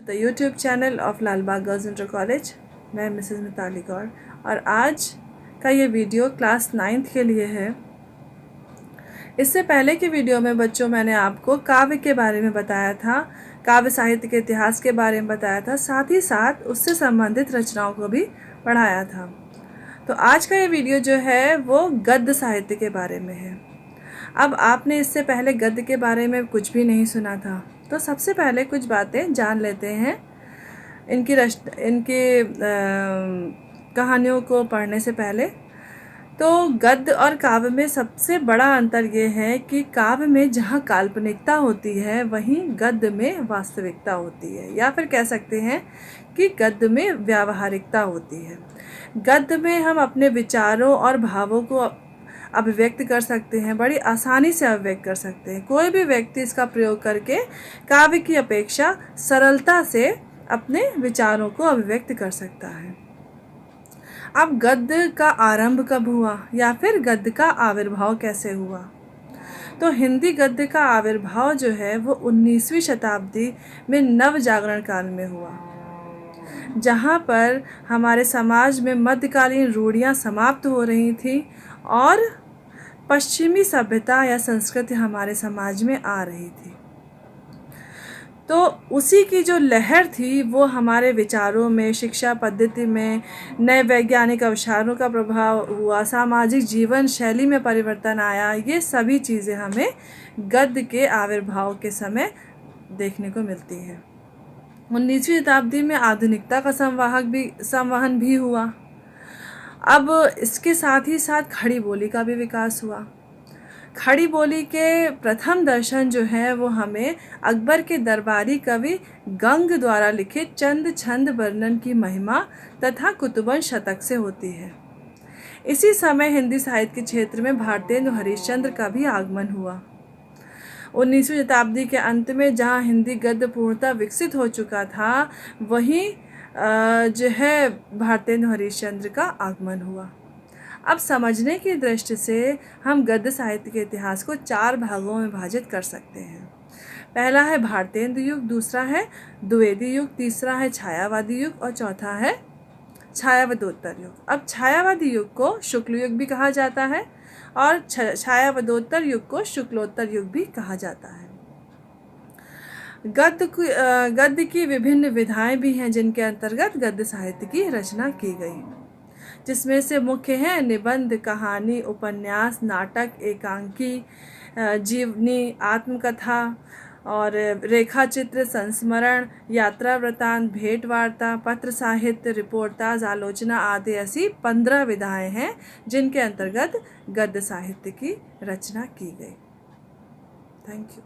The YouTube channel of Lalbagh girls inter college. मैं Mrs Mitali Gaur और आज का ये वीडियो क्लास 9th के लिए है। इससे पहले की वीडियो में बच्चों मैंने आपको काव्य के बारे में बताया था, काव्य साहित्य के इतिहास के बारे में बताया था, साथ ही साथ उससे संबंधित रचनाओं को भी पढ़ाया था। तो आज का ये वीडियो जो है वो गद्य साहित्य के बारे में है। अब आपने इससे पहले गद्य के बारे में कुछ भी नहीं सुना था, तो सबसे पहले कुछ बातें जान लेते हैं। इनकी कहानियों को पढ़ने से पहले तो गद्य और काव्य में सबसे बड़ा अंतर ये है कि काव्य में जहाँ काल्पनिकता होती है वहीं गद्य में वास्तविकता होती है, या फिर कह सकते हैं कि गद्य में व्यावहारिकता होती है। गद्य में हम अपने विचारों और भावों को अभिव्यक्त कर सकते हैं, बड़ी आसानी से अभिव्यक्त कर सकते हैं। कोई भी व्यक्ति इसका प्रयोग करके काव्य की अपेक्षा सरलता से अपने विचारों को अभिव्यक्त कर सकता है। अब गद्य का आरंभ कब हुआ या फिर गद्य का आविर्भाव कैसे हुआ? तो हिंदी गद्य का आविर्भाव जो है वो 19वीं शताब्दी में नव जागरण काल में हुआ, जहाँ पर हमारे समाज में मध्यकालीन रूढ़ियाँ समाप्त हो रही थी और पश्चिमी सभ्यता या संस्कृति हमारे समाज में आ रही थी। तो उसी की जो लहर थी वो हमारे विचारों में, शिक्षा पद्धति में नए वैज्ञानिक आविष्कारों का प्रभाव हुआ, सामाजिक जीवन शैली में परिवर्तन आया। ये सभी चीज़ें हमें गद्य के आविर्भाव के समय देखने को मिलती है। 19वीं शताब्दी में आधुनिकता का संवहन भी हुआ। अब इसके साथ ही साथ खड़ी बोली का भी विकास हुआ। खड़ी बोली के प्रथम दर्शन जो है वो हमें अकबर के दरबारी कवि गंग द्वारा लिखित चंद छंद वर्णन की महिमा तथा कुतुबन शतक से होती है। इसी समय हिंदी साहित्य के क्षेत्र में भारतेंदु हरिश्चंद्र का भी आगमन हुआ। 19वीं शताब्दी के अंत में जहाँ हिंदी गद्य पूर्णतः विकसित हो चुका था, वहीं जो है भारतेंदु हरिश्चंद्र का आगमन हुआ। अब समझने की दृष्टि से हम गद्य साहित्य के इतिहास को 4 भागों में विभाजित कर सकते हैं। पहला है भारतेंदु युग, दूसरा है द्विवेदी युग, तीसरा है छायावादी युग और चौथा है छायावदोत्तर युग। अब छायावादी युग को शुक्ल युग भी कहा जाता है और छायावदोत्तर युग को शुक्लोत्तर युग भी कहा जाता है। गद्य की विभिन्न विधाएं भी हैं जिनके अंतर्गत गद्य साहित्य की रचना की गई, जिसमें से मुख्य हैं निबंध, कहानी, उपन्यास, नाटक, एकांकी, जीवनी, आत्मकथा और रेखाचित्र, संस्मरण, यात्रा वृतांत, भेंट वार्ता, पत्र साहित्य, रिपोर्टाज, आलोचना आदि ऐसी 15 विधाएं हैं जिनके अंतर्गत गद्य साहित्य की रचना की गई। Thank you.